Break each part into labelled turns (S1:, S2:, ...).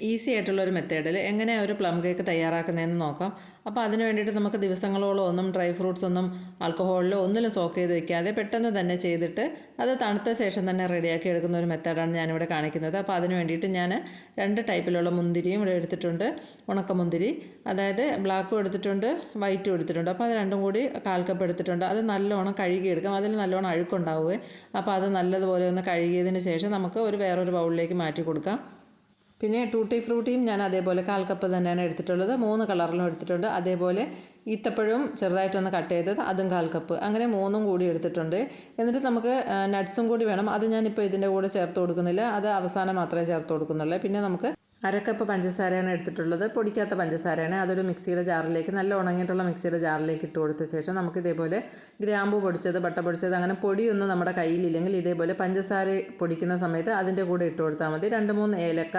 S1: Easy ആയിട്ടുള്ളൊരു മെത്തേഡിൽ എങ്ങനെയാണ് ഒരു പ്ലം കേക്ക് തയ്യാറാക്കുന്നതെന്ന് നോക്കാം. അപ്പോൾ അതിന് വേണ്ടിയിട്ട് നമുക്ക് ദിവസങ്ങളോളം ഒന്നും ഡ്രൈ ഫ്രൂട്ട്സ് ഒന്നും ആൽക്കഹോളിലോ ഒന്നിലും സോക്ക് ചെയ്ത് വെക്കാതെ പെട്ടെന്ന് തന്നെ ചെയ്തിട്ട് അത് തണുത്ത ശേഷം തന്നെ റെഡിയാക്കി എടുക്കുന്ന ഒരു മെത്തേഡാണ് ഞാനിവിടെ കാണിക്കുന്നത്. അപ്പോൾ അതിന് വേണ്ടിയിട്ട് ഞാൻ 2 ടൈപ്പിലുള്ള മുന്തിരിയും ഇവിടെ എടുത്തിട്ടുണ്ട്. ഉണക്കമുന്തിരി, അതായത് ബ്ലാക്കും എടുത്തിട്ടുണ്ട്, വൈറ്റും എടുത്തിട്ടുണ്ട്. അപ്പോൾ അത് രണ്ടും കൂടി 1/4 കപ്പ് എടുത്തിട്ടുണ്ട്. അത് നല്ലോണം കഴുകിയെടുക്കാം. അതിൽ നല്ലോണം അഴുക്കുണ്ടാവുകയെ. അപ്പോൾ അത് നല്ലതുപോലെ ഒന്ന് കഴുകിയതിന് ശേഷം നമുക്ക് വേറൊരു ബൗളിലേക്ക് മാറ്റി കൊടുക്കാം. പിന്നെ ടൂട്ടി ഫ്രൂട്ടിയും ഞാൻ അതേപോലെ 1/4 കപ്പ് തന്നെയാണ് എടുത്തിട്ടുള്ളത്. 3 കളറിലും എടുത്തിട്ടുണ്ട്. അതേപോലെ ഈത്തപ്പഴവും ചെറുതായിട്ടൊന്ന് കട്ട് ചെയ്തത് അതും 1/4 കപ്പ്, അങ്ങനെ 3ഉം കൂടി എടുത്തിട്ടുണ്ട്. എന്നിട്ട് നമുക്ക് നട്ട്സും കൂടി വേണം. അത് ഞാനിപ്പോൾ ഇതിൻ്റെ കൂടെ ചേർത്ത് കൊടുക്കുന്നില്ല, അത് അവസാനം മാത്രമേ ചേർത്ത് കൊടുക്കുന്നുള്ളൂ. പിന്നെ നമുക്ക് 1/2 കപ്പ് പഞ്ചസാരയാണ് എടുത്തിട്ടുള്ളത്, പൊടിക്കാത്ത പഞ്ചസാരയാണ്. അതൊരു മിക്സിയുടെ ജാറിലേക്ക്, നല്ല ഉണങ്ങിയിട്ടുള്ള മിക്സിയുടെ ജാറിലേക്ക് ഇട്ട് കൊടുത്ത ശേഷം നമുക്ക് ഇതേപോലെ ഗ്രാമ്പു പൊടിച്ചത്, ബട്ട പൊടിച്ചത്, അങ്ങനെ പൊടിയൊന്നും നമ്മുടെ കയ്യിലില്ലെങ്കിൽ ഇതേപോലെ പഞ്ചസാര പൊടിക്കുന്ന സമയത്ത് അതിൻ്റെ കൂടെ ഇട്ട് കൊടുത്താൽ മതി. 2-3 ഏലക്ക,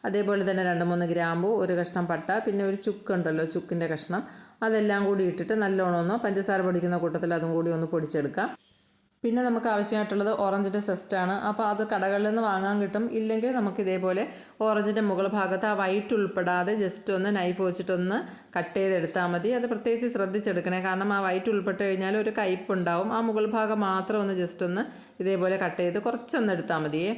S1: അതേപോലെ തന്നെ 2-3 ഗ്രാമ്പു, ഒരു കഷ്ണം പട്ട, പിന്നെ ഒരു ചുക്കുണ്ടല്ലോ, ചുക്കിൻ്റെ കഷ്ണം, അതെല്ലാം കൂടി ഇട്ടിട്ട് നല്ലോണം ഒന്ന് പഞ്ചസാര പൊടിക്കുന്ന കൂട്ടത്തിൽ അതും കൂടി ഒന്ന് പൊടിച്ചെടുക്കാം. പിന്നെ നമുക്ക് ആവശ്യമായിട്ടുള്ളത് ഓറഞ്ചിൻ്റെ സെസ്റ്റാണ്. അപ്പോൾ അത് കടകളിൽ നിന്ന് വാങ്ങാൻ കിട്ടും. ഇല്ലെങ്കിൽ നമുക്ക് ഇതേപോലെ ഓറഞ്ചിൻ്റെ മുകൾ ഭാഗത്ത് ആ വൈറ്റ് ഉൾപ്പെടാതെ ജസ്റ്റ് ഒന്ന് നൈഫ് വെച്ചിട്ടൊന്ന് കട്ട് ചെയ്തെടുത്താൽ മതി. അത് പ്രത്യേകിച്ച് ശ്രദ്ധിച്ചെടുക്കണേ, കാരണം ആ വൈറ്റ് ഉൾപ്പെട്ട് കഴിഞ്ഞാൽ ഒരു കയ്പ്പുണ്ടാവും. ആ മുകൾ ഭാഗം മാത്രം ഒന്ന് ജസ്റ്റ് ഒന്ന് ഇതേപോലെ കട്ട് ചെയ്ത് കുറച്ചൊന്ന് എടുത്താൽ മതിയേ.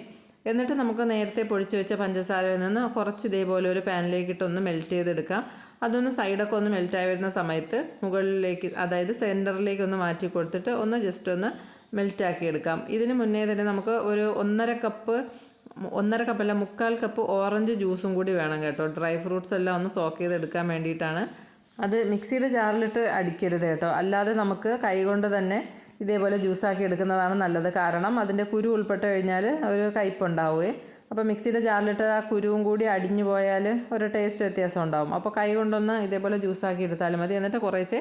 S1: എന്നിട്ട് നമുക്ക് നേരത്തെ പൊടിച്ച് വെച്ച പഞ്ചസാരയിൽ നിന്ന് കുറച്ച് ഇതേപോലെ ഒരു പാനിലേക്കിട്ടൊന്ന് മെൽറ്റ് ചെയ്തെടുക്കാം. അതൊന്ന് സൈഡൊക്കെ ഒന്ന് മെൽറ്റായി വരുന്ന സമയത്ത് മുകളിലേക്ക്, അതായത് സെൻറ്ററിലേക്ക് ഒന്ന് മാറ്റി കൊടുത്തിട്ട് ഒന്ന് ജസ്റ്റ് ഒന്ന് മെൽറ്റാക്കി എടുക്കാം. ഇതിന് മുന്നേ തന്നെ നമുക്ക് ഒരു 1/2 കപ്പല്ല 3/4 കപ്പ് ഓറഞ്ച് ജ്യൂസും കൂടി വേണം കേട്ടോ. ഡ്രൈ ഫ്രൂട്ട്സ് എല്ലാം ഒന്ന് സോക്ക് ചെയ്തെടുക്കാൻ വേണ്ടിയിട്ടാണ്. അത് മിക്സിയുടെ ജാറിലിട്ട് അടിക്കരുത് കേട്ടോ, അല്ലാതെ നമുക്ക് കൈകൊണ്ട് തന്നെ ഇതേപോലെ ജ്യൂസാക്കി എടുക്കുന്നതാണ് നല്ലത്. കാരണം അതിൻ്റെ കുരു ഉൾപ്പെട്ട് കഴിഞ്ഞാൽ ഒരു കയ്പ്പുണ്ടാവുകയെ. അപ്പോൾ മിക്സിയുടെ ജാറിലിട്ട് ആ കുരുവും കൂടി അടിഞ്ഞു പോയാൽ ഒരു ടേസ്റ്റ് വ്യത്യാസം ഉണ്ടാവും. അപ്പോൾ കൈ കൊണ്ടൊന്ന് ഇതേപോലെ ജ്യൂസാക്കി എടുത്താലും മതി. എന്നിട്ട് കുറേശ്ശെ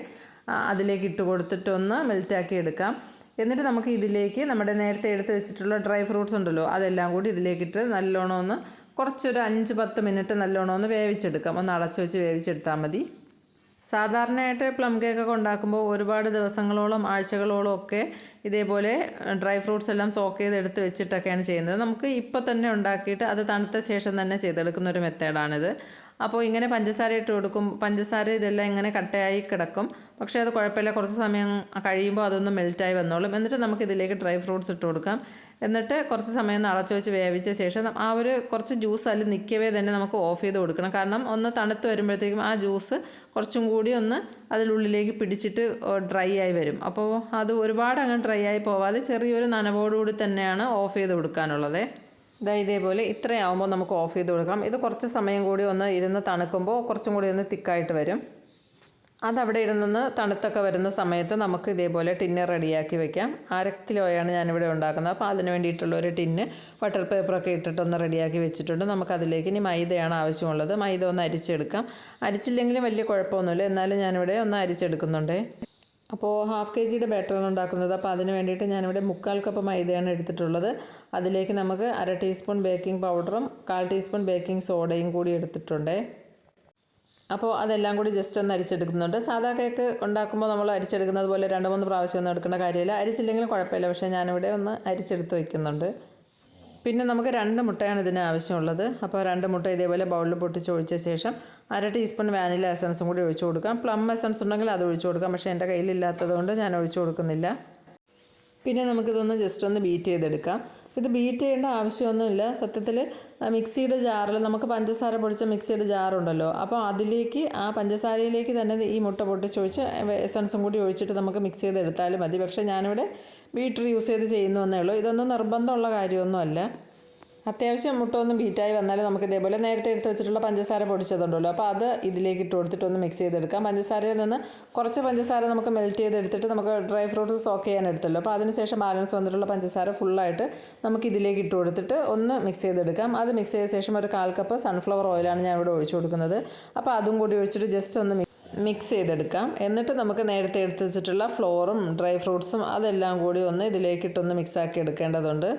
S1: അതിലേക്ക് ഇട്ട് കൊടുത്തിട്ടൊന്ന് മെൽറ്റാക്കി എടുക്കാം. എന്നിട്ട് നമുക്ക് ഇതിലേക്ക് നമ്മുടെ നേരത്തെ എടുത്ത് വെച്ചിട്ടുള്ള ഡ്രൈ ഫ്രൂട്ട്സ് ഉണ്ടല്ലോ, അതെല്ലാം കൂടി ഇതിലേക്കിട്ട് നല്ലോണം ഒന്ന് കുറച്ചൊരു 5-10 മിനിറ്റ് നല്ലോണം ഒന്ന് വേവിച്ചെടുക്കാം. ഒന്ന് അടച്ചു വെച്ച് വേവിച്ചെടുത്താൽ മതി. സാധാരണയായിട്ട് പ്ലം കേക്കൊക്കെ ഉണ്ടാക്കുമ്പോൾ ഒരുപാട് ദിവസങ്ങളോളം ആഴ്ചകളോളം ഒക്കെ ഇതേപോലെ ഡ്രൈ ഫ്രൂട്ട്സ് എല്ലാം സോക്ക് ചെയ്ത് എടുത്ത് വെച്ചിട്ടൊക്കെയാണ് ചെയ്യുന്നത്. നമുക്ക് ഇപ്പോൾ തന്നെ ഉണ്ടാക്കിയിട്ട് അത് തണുത്ത ശേഷം തന്നെ ചെയ്തെടുക്കുന്ന ഒരു മെത്തേഡാണിത്. അപ്പോൾ ഇങ്ങനെ പഞ്ചസാര ഇട്ട് കൊടുക്കും, പഞ്ചസാര ഇതെല്ലാം ഇങ്ങനെ കട്ടയായി കിടക്കും. പക്ഷേ അത് കുഴപ്പമില്ല, കുറച്ച് സമയം കഴിയുമ്പോൾ അതൊന്ന് മെൽറ്റായി വന്നോളും. എന്നിട്ട് നമുക്കിതിലേക്ക് ഡ്രൈ ഫ്രൂട്ട്സ് ഇട്ട് കൊടുക്കാം. എന്നിട്ട് കുറച്ച് സമയം ഒന്ന് അടച്ചു വെച്ച് വേവിച്ച ശേഷം ആ ഒരു കുറച്ച് ജ്യൂസ് അതിൽ നിൽക്കവേ തന്നെ നമുക്ക് ഓഫ് ചെയ്ത് കൊടുക്കണം. കാരണം ഒന്ന് തണുത്ത് വരുമ്പോഴത്തേക്കും ആ ജ്യൂസ് കുറച്ചും കൂടി ഒന്ന് അതിനുള്ളിലേക്ക് പിടിച്ചിട്ട് ഡ്രൈ ആയി വരും. അപ്പോൾ അത് ഒരുപാട് അങ്ങ് ഡ്രൈ ആയി പോവാതെ ചെറിയൊരു നനവോടുകൂടി തന്നെയാണ് ഓഫ് ചെയ്ത് കൊടുക്കാനുള്ളത്. ഇതേപോലെ ഇത്രയാവുമ്പോൾ നമുക്ക് ഓഫ് ചെയ്ത് കൊടുക്കാം. ഇത് കുറച്ച് സമയം കൂടി ഒന്ന് ഇരുന്ന് തണുക്കുമ്പോൾ കുറച്ചും കൂടി ഒന്ന് തിക്കായിട്ട് വരും. അതവിടെ ഇരുന്നൊന്ന് തണുത്തൊക്കെ വരുന്ന സമയത്ത് നമുക്ക് ഇതേപോലെ ടിന്ന് റെഡിയാക്കി വെക്കാം. 1/2 കിലോയാണ് ഞാനിവിടെ ഉണ്ടാക്കുന്നത്. അപ്പോൾ അതിന് വേണ്ടിയിട്ടുള്ളൊരു ടിന്ന് ബട്ടർ പേപ്പറൊക്കെ ഇട്ടിട്ടൊന്ന് റെഡിയാക്കി വെച്ചിട്ടുണ്ട്. നമുക്കതിലേക്ക് ഇനി മൈദയാണ് ആവശ്യമുള്ളത്. മൈദ ഒന്ന് അരിച്ചെടുക്കാം. അരിച്ചില്ലെങ്കിലും വലിയ കുഴപ്പമൊന്നുമില്ല, എന്നാലും ഞാനിവിടെ ഒന്ന് അരിച്ചെടുക്കുന്നുണ്ട്. അപ്പോൾ 1/2 kg ബാറ്ററാണ് ഉണ്ടാക്കുന്നത്. അപ്പോൾ അതിന് വേണ്ടിയിട്ട് ഞാനിവിടെ 3/4 കപ്പ് മൈദയാണ് എടുത്തിട്ടുള്ളത്. അതിലേക്ക് നമുക്ക് 1/2 ടീസ്പൂൺ ബേക്കിംഗ് പൗഡറും 1/4 ടീസ്പൂൺ ബേക്കിംഗ് സോഡയും കൂടി എടുത്തിട്ടുണ്ട്. അപ്പോൾ അതെല്ലാം കൂടി ജസ്റ്റ് ഒന്ന് അരിച്ചെടുക്കുന്നുണ്ട്. സാധാ കേക്ക് ഉണ്ടാക്കുമ്പോൾ നമ്മൾ അരിച്ചെടുക്കുന്നത് പോലെ 2-3 പ്രാവശ്യം ഒന്നും എടുക്കേണ്ട കാര്യമില്ല. അരിച്ചില്ലെങ്കിലും കുഴപ്പമില്ല, പക്ഷേ ഞാനിവിടെ ഒന്ന് അരിച്ചെടുത്ത് വയ്ക്കുന്നുണ്ട്. പിന്നെ നമുക്ക് 2 മുട്ടയാണ് ഇതിന് ആവശ്യമുള്ളത്. അപ്പോൾ 2 മുട്ട ഇതേപോലെ ബൗളിൽ പൊട്ടിച്ച് ഒഴിച്ച ശേഷം 1/2 ടീസ്പൂൺ വാനില എസൻസും കൂടി ഒഴിച്ചു കൊടുക്കാം. പ്ലം എസൻസ് ഉണ്ടെങ്കിൽ അത് ഒഴിച്ചു കൊടുക്കാം, പക്ഷേ എൻ്റെ കയ്യിലില്ലാത്തത് കൊണ്ട് ഞാൻ ഒഴിച്ചു കൊടുക്കുന്നില്ല. പിന്നെ നമുക്കിതൊന്ന് ജസ്റ്റ് ഒന്ന് ബീറ്റ് ചെയ്തെടുക്കാം. ഇത് ബീറ്റ് ചെയ്യേണ്ട ആവശ്യമൊന്നുമില്ല. സത്യത്തിൽ മിക്സിയുടെ ജാറിൽ നമുക്ക് പഞ്ചസാര പൊടിച്ച മിക്സിയുടെ ജാറുണ്ടല്ലോ, അപ്പോൾ അതിലേക്ക് ആ പഞ്ചസാരയിലേക്ക് തന്നെ ഈ മുട്ട പൊട്ടിച്ചൊഴിച്ച് എസൻസും കൂടി ഒഴിച്ചിട്ട് നമുക്ക് മിക്സ് ചെയ്തെടുത്താലും മതി. പക്ഷേ ഞാനിവിടെ ബീറ്റർ യൂസ് ചെയ്ത് ചെയ്യുന്നതേ ഉള്ളൂ. ഇതൊന്നും നിർബന്ധമുള്ള കാര്യമൊന്നുമല്ല. അത്യാവശ്യം മുട്ട ഒന്ന് ബീറ്റായി വന്നാൽ നമുക്ക് ഇതേപോലെ നേരത്തെ എടുത്ത് വെച്ചിട്ടുള്ള പഞ്ചസാര പൊടിച്ചതുണ്ടല്ലോ, അപ്പോൾ അത് ഇതിലേക്ക് ഇട്ട് കൊടുത്തിട്ട് ഒന്ന് മിക്സ് ചെയ്തെടുക്കാം. പഞ്ചസാരയിൽ നിന്ന് കുറച്ച് പഞ്ചസാര നമുക്ക് മെൽറ്റ് ചെയ്തെടുത്തിട്ട് നമുക്ക് ഡ്രൈ ഫ്രൂട്ട്സ് സോക്ക് ചെയ്യാൻ എടുത്തല്ലോ, അപ്പോൾ അതിനുശേഷം ബാലൻസ് വന്നിട്ടുള്ള പഞ്ചസാര ഫുള്ളായിട്ട് നമുക്ക് ഇതിലേക്ക് ഇട്ട് കൊടുത്തിട്ട് ഒന്ന് മിക്സ് ചെയ്തെടുക്കാം. അത് മിക്സ് ചെയ്ത ശേഷം ഒരു 1/4 കപ്പ് സൺഫ്ലവർ ഓയിലാണ് ഞാൻ ഇവിടെ ഒഴിച്ചു കൊടുക്കുന്നത്. അപ്പോൾ അതും കൂടി ഒഴിച്ചിട്ട് ജസ്റ്റ് ഒന്ന് മിക്സ് ചെയ്തെടുക്കാം. എന്നിട്ട് നമുക്ക് നേരത്തെ എടുത്ത് വെച്ചിട്ടുള്ള ഫ്ലോറും ഡ്രൈ ഫ്രൂട്ട്സും അതെല്ലാം കൂടി ഒന്ന് ഇതിലേക്കിട്ടൊന്ന് മിക്സാക്കി എടുക്കേണ്ടതുണ്ട്.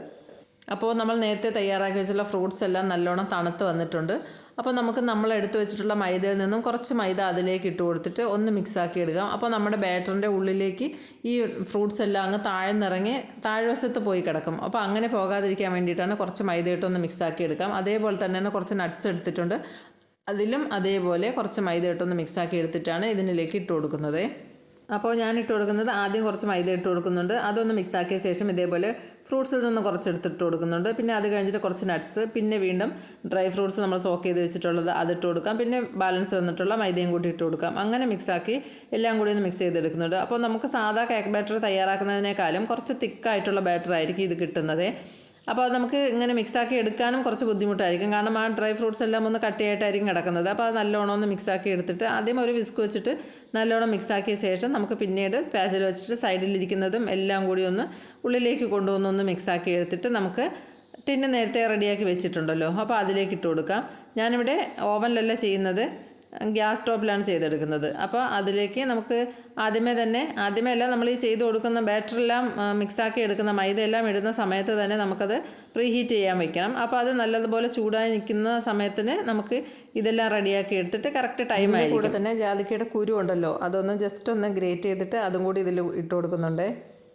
S1: അപ്പോൾ നമ്മൾ നേരത്തെ തയ്യാറാക്കി വെച്ചുള്ള ഫ്രൂട്ട്സ് എല്ലാം നല്ലോണം തണുത്ത് വന്നിട്ടുണ്ട്. അപ്പോൾ നമുക്ക് നമ്മൾ എടുത്തു വെച്ചിട്ടുള്ള മൈദയിൽ നിന്നും കുറച്ച് മൈദ അതിലേക്ക് ഇട്ട് കൊടുത്തിട്ട് ഒന്ന് മിക്സാക്കി എടുക്കാം. അപ്പോൾ നമ്മുടെ ബാറ്ററിൻ്റെ ഉള്ളിലേക്ക് ഈ ഫ്രൂട്ട്സ് എല്ലാം അങ്ങ് താഴ്ന്നിറങ്ങി താഴ്വശത്ത് പോയി കിടക്കും. അപ്പോൾ അങ്ങനെ പോകാതിരിക്കാൻ വേണ്ടിയിട്ടാണ് കുറച്ച് മൈദ ഇട്ടൊന്ന് മിക്സാക്കി എടുക്കാം. അതേപോലെ തന്നെ കുറച്ച് നട്ട്സ് എടുത്തിട്ടുണ്ട്, അതിലും അതേപോലെ കുറച്ച് മൈദ ഇട്ടൊന്ന് മിക്സാക്കി എടുത്തിട്ടാണ് ഇതിലേക്ക് ഇട്ട് കൊടുക്കുന്നത്. അപ്പോൾ ഞാൻ ഇട്ട് കൊടുക്കുന്നത് ആദ്യം കുറച്ച് മൈദ ഇട്ട് കൊടുക്കുന്നുണ്ട്, അതൊന്ന് മിക്സാക്കിയ ശേഷം ഇതേപോലെ ഫ്രൂട്ട്സിൽ നിന്ന് കുറച്ച് എടുത്തിട്ട് കൊടുക്കുന്നുണ്ട്. പിന്നെ അത് കഴിഞ്ഞിട്ട് കുറച്ച് നട്ട്സ്, പിന്നെ വീണ്ടും ഡ്രൈ ഫ്രൂട്ട്സ് നമ്മൾ സോക്ക് ചെയ്ത് വെച്ചിട്ടുള്ളത് അതിട്ട് കൊടുക്കാം. പിന്നെ ബാലൻസ് വന്നിട്ടുള്ള മൈദയും കൂടി ഇട്ട് കൊടുക്കാം. അങ്ങനെ മിക്സാക്കി എല്ലാം കൂടി ഒന്ന് മിക്സ് ചെയ്തെടുക്കുന്നുണ്ട്. അപ്പോൾ നമുക്ക് സാധാ കേക്ക് ബാറ്റർ തയ്യാറാക്കുന്നതിനേക്കാളും കുറച്ച് തിക്കായിട്ടുള്ള ബാറ്റർ ആയിരിക്കും ഇത് കിട്ടുന്നത്. അപ്പോൾ അത് നമുക്ക് ഇങ്ങനെ മിക്സാക്കി എടുക്കാനും കുറച്ച് ബുദ്ധിമുട്ടായിരിക്കും, കാരണം ആ ഡ്രൈ ഫ്രൂട്ട്സ് എല്ലാം ഒന്ന് കട്ടിയായിട്ടായിരിക്കും കിടക്കുന്നത്. അപ്പോൾ അത് നല്ലോണം ഒന്ന് മിക്സാക്കി എടുത്തിട്ട് ആദ്യം ഒരു വിസ്ക് വെച്ചിട്ട് നല്ലോണം മിക്സാക്കിയ ശേഷം നമുക്ക് പിന്നീട് സ്പാച്ചിൽ വെച്ചിട്ട് സൈഡിലിരിക്കുന്നതും എല്ലാം കൂടി ഒന്ന് ഉള്ളിലേക്ക് കൊണ്ടുവന്നൊന്ന് മിക്സാക്കി എടുത്തിട്ട് നമുക്ക് ടിന്ന് നേരത്തെ റെഡിയാക്കി വെച്ചിട്ടുണ്ടല്ലോ, അപ്പോൾ അതിലേക്ക് ഇട്ട് കൊടുക്കാം. ഞാനിവിടെ ഓവനിലല്ല ചെയ്യുന്നത്, ഗ്യാസ് സ്റ്റോപ്പിലാണ് ചെയ്തെടുക്കുന്നത്. അപ്പോൾ അതിലേക്ക് നമുക്ക് ആദ്യമേ അല്ല നമ്മൾ ഈ ചെയ്ത് കൊടുക്കുന്ന ബാറ്ററെല്ലാം മിക്സാക്കി എടുക്കുന്ന മൈദയെല്ലാം ഇടുന്ന സമയത്ത് തന്നെ നമുക്കത് പ്രീഹീറ്റ് ചെയ്യാൻ വെക്കണം. അപ്പോൾ അത് നല്ലതുപോലെ ചൂടായി നിൽക്കുന്ന സമയത്തിന് നമുക്ക് ഇതെല്ലാം റെഡിയാക്കി എടുത്തിട്ട് കറക്റ്റ് ടൈമായി. കൂടെ തന്നെ ജാതിക്കയുടെ കുരു ഉണ്ടല്ലോ, അതൊന്ന് ജസ്റ്റ് ഒന്ന് ഗ്രേറ്റ് ചെയ്തിട്ട് അതും കൂടി ഇതിൽ ഇട്ട് കൊടുക്കുന്നുണ്ട്.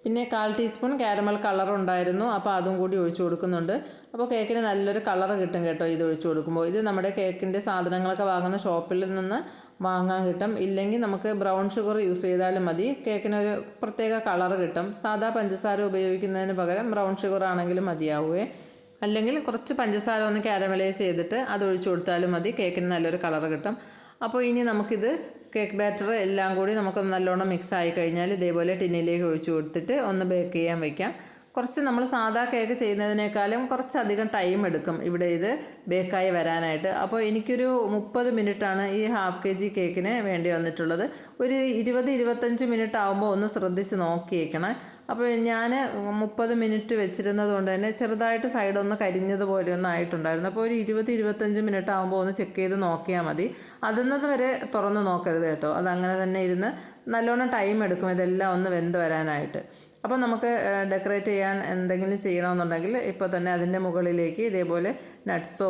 S1: പിന്നെ 1/4 ടീസ്പൂൺ കാരമൽ കളർ ഉണ്ടായിരുന്നു, അപ്പോൾ അതും കൂടി ഒഴിച്ചു കൊടുക്കുന്നുണ്ട്. അപ്പോൾ കേക്കിന് നല്ലൊരു കളർ കിട്ടും കേട്ടോ ഇത് ഒഴിച്ചു കൊടുക്കുമ്പോൾ. ഇത് നമ്മുടെ കേക്കിൻ്റെ സാധനങ്ങളൊക്കെ വാങ്ങുന്ന ഷോപ്പിൽ നിന്ന് വാങ്ങാൻ കിട്ടും, ഇല്ലെങ്കിൽ നമുക്ക് ബ്രൗൺ ഷുഗർ യൂസ് ചെയ്താലും മതി, കേക്കിനൊരു പ്രത്യേക കളർ കിട്ടും. സാധാ പഞ്ചസാര ഉപയോഗിക്കുന്നതിന് പകരം ബ്രൗൺ ഷുഗർ ആണെങ്കിലും മതിയാവുമേ. അല്ലെങ്കിൽ കുറച്ച് പഞ്ചസാര ഒന്ന് കാരമലൈസ് ചെയ്തിട്ട് അത് ഒഴിച്ചു കൊടുത്താലും മതി, കേക്കിന് നല്ലൊരു കളർ കിട്ടും. അപ്പോൾ ഇനി നമുക്കിത് കേക്ക് ബാറ്റർ എല്ലാം കൂടി നമുക്കൊന്ന് നല്ലോണം മിക്സ് ആയി കഴിഞ്ഞാൽ ഇതേപോലെ ടിന്നിലേക്ക് ഒഴിച്ചു കൊടുത്തിട്ട് ഒന്ന് ബേക്ക് ചെയ്യാൻ വയ്ക്കാം. കുറച്ച് നമ്മൾ സാധാ കേക്ക് ചെയ്യുന്നതിനേക്കാളും കുറച്ചധികം ടൈം എടുക്കും ഇവിടെ ഇത് ബേക്കായി വരാനായിട്ട്. അപ്പോൾ എനിക്കൊരു 30 മിനിറ്റാണ് ഈ 1/2 kg കേക്കിന് വേണ്ടി വന്നിട്ടുള്ളത്. ഒരു 20-25 മിനിറ്റ് ആകുമ്പോൾ ഒന്ന് ശ്രദ്ധിച്ച് നോക്കിയേക്കണം. അപ്പോൾ ഞാൻ 30 മിനിറ്റ് വെച്ചിരുന്നത് കൊണ്ട് തന്നെ ചെറുതായിട്ട് സൈഡൊന്ന് കരിഞ്ഞതുപോലെ ഒന്നും ആയിട്ടുണ്ടായിരുന്നു. അപ്പോൾ ഒരു 20-25 മിനിറ്റ് ആകുമ്പോൾ ഒന്ന് ചെക്ക് ചെയ്ത് നോക്കിയാൽ മതി. അതുന്നത് വരെ തുറന്ന് നോക്കരുത് കേട്ടോ, അതങ്ങനെ തന്നെ ഇരുന്ന് നല്ലോണം ടൈം എടുക്കും ഇതെല്ലാം ഒന്ന് വെന്ത് വരാനായിട്ട്. അപ്പോൾ നമുക്ക് ഡെക്കറേറ്റ് ചെയ്യാൻ എന്തെങ്കിലും ചെയ്യണമെന്നുണ്ടെങ്കിൽ ഇപ്പോൾ തന്നെ അതിൻ്റെ മുകളിലേക്ക് ഇതേപോലെ നട്ട്സോ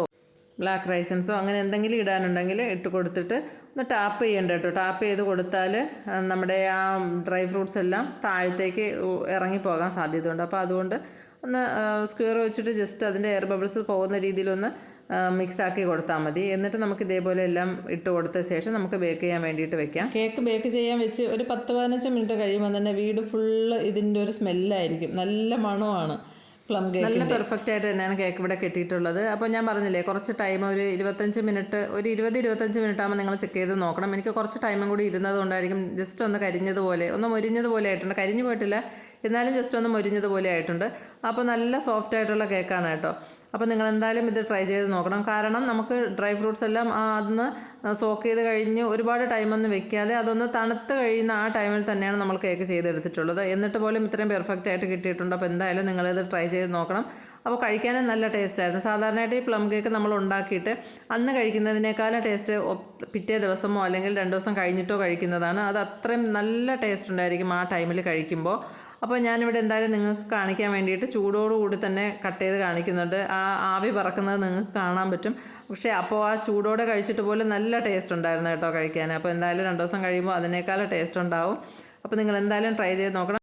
S1: ബ്ലാക്ക് റൈസൻസോ അങ്ങനെ എന്തെങ്കിലും ഇടാനുണ്ടെങ്കിൽ ഇട്ട് കൊടുത്തിട്ട് ഒന്ന് ടാപ്പ് ചെയ്യേണ്ട കേട്ടോ. ടാപ്പ് ചെയ്ത് കൊടുത്താൽ നമ്മുടെ ആ ഡ്രൈ ഫ്രൂട്ട്സ് എല്ലാം താഴത്തേക്ക് ഇറങ്ങിപ്പോകാൻ സാധ്യതയുണ്ട്. അപ്പോൾ അതുകൊണ്ട് ഒന്ന് സ്ക്വയർ വെച്ചിട്ട് ജസ്റ്റ് അതിൻ്റെ എയർ ബബിൾസ് പോകുന്ന രീതിയിലൊന്ന് മിക്സാക്കി കൊടുത്താൽ മതി. എന്നിട്ട് നമുക്ക് ഇതേപോലെ എല്ലാം ഇട്ട് കൊടുത്ത ശേഷം നമുക്ക് ബേക്ക് ചെയ്യാൻ വേണ്ടിയിട്ട് വെക്കാം. കേക്ക് ബേക്ക് ചെയ്യാൻ വെച്ച് ഒരു 10-15 മിനിറ്റ് കഴിയുമ്പോൾ തന്നെ വീട് ഫുള്ള് ഇതിൻ്റെ ഒരു സ്മെല്ലായിരിക്കും, നല്ല മണമാണ്. പ്ലം കേക്ക് നല്ല പെർഫെക്റ്റ് ആയിട്ട് തന്നെയാണ് കേക്ക് ഇവിടെ കിട്ടിയിട്ടുള്ളത്. അപ്പോൾ ഞാൻ പറഞ്ഞില്ലേ കുറച്ച് ടൈം ഒരു 25 മിനിറ്റ്, ഒരു 20-25 മിനിറ്റ് ആകുമ്പോൾ നിങ്ങൾ ചെക്ക് ചെയ്ത് നോക്കണം. എനിക്ക് കുറച്ച് ടൈമും കൂടി ഇരുന്നത് കൊണ്ടായിരിക്കും ജസ്റ്റ് ഒന്ന് കരിഞ്ഞതുപോലെ, ഒന്ന് മൊരിഞ്ഞതുപോലെ ആയിട്ടുണ്ട്. കരിഞ്ഞു പോയിട്ടില്ല, എന്നാലും ജസ്റ്റ് ഒന്ന് മൊരിഞ്ഞതുപോലെ ആയിട്ടുണ്ട്. അപ്പോൾ നല്ല സോഫ്റ്റ് ആയിട്ടുള്ള കേക്കാണ് കേട്ടോ. അപ്പോൾ നിങ്ങൾ എന്തായാലും ഇത് ട്രൈ ചെയ്ത് നോക്കണം. കാരണം നമുക്ക് ഡ്രൈ ഫ്രൂട്ട്സ് എല്ലാം അതൊന്ന് സോക്ക് ചെയ്ത് കഴിഞ്ഞ് ഒരുപാട് ടൈമൊന്നും വെക്കാതെ അതൊന്ന് തണുത്ത് കഴിയുന്ന ആ ടൈമിൽ തന്നെയാണ് നമ്മൾ കേക്ക് ചെയ്തെടുത്തിട്ടുള്ളത്. എന്നിട്ട് പോലും ഇത്രയും പെർഫെക്റ്റ് ആയിട്ട് കിട്ടിയിട്ടുണ്ട്. അപ്പോൾ എന്തായാലും നിങ്ങളിത് ട്രൈ ചെയ്ത് നോക്കണം. അപ്പോൾ കഴിക്കാനും നല്ല ടേസ്റ്റായിരുന്നു. സാധാരണയായിട്ട് ഈ പ്ലം കേക്ക് നമ്മൾ ഉണ്ടാക്കിയിട്ട് അന്ന് കഴിക്കുന്നതിനേക്കാളും ടേസ്റ്റ് പിറ്റേ ദിവസമോ അല്ലെങ്കിൽ 2 ദിവസം കഴിഞ്ഞിട്ടോ കഴിക്കുന്നതാണ്. അത് അത്രയും നല്ല ടേസ്റ്റ് ഉണ്ടായിരിക്കും ആ ടൈമിൽ കഴിക്കുമ്പോൾ. അപ്പോൾ ഞാനിവിടെ എന്തായാലും നിങ്ങൾക്ക് കാണിക്കാൻ വേണ്ടിയിട്ട് ചൂടോടുകൂടി തന്നെ കട്ട് ചെയ്ത് കാണിക്കുന്നുണ്ട്. ആ ആവി പറക്കുന്നത് നിങ്ങൾക്ക് കാണാൻ പറ്റും. പക്ഷേ അപ്പോൾ ആ ചൂടോടെ കഴിച്ചിട്ട് പോലും നല്ല ടേസ്റ്റ് ഉണ്ടായിരുന്നു കേട്ടോ കഴിക്കാൻ. അപ്പോൾ എന്തായാലും 2 ദിവസം കഴിയുമ്പോൾ അതിനേക്കാളും ടേസ്റ്റ് ഉണ്ടാവും. അപ്പോൾ നിങ്ങൾ എന്തായാലും ട്രൈ ചെയ്ത് നോക്കണം.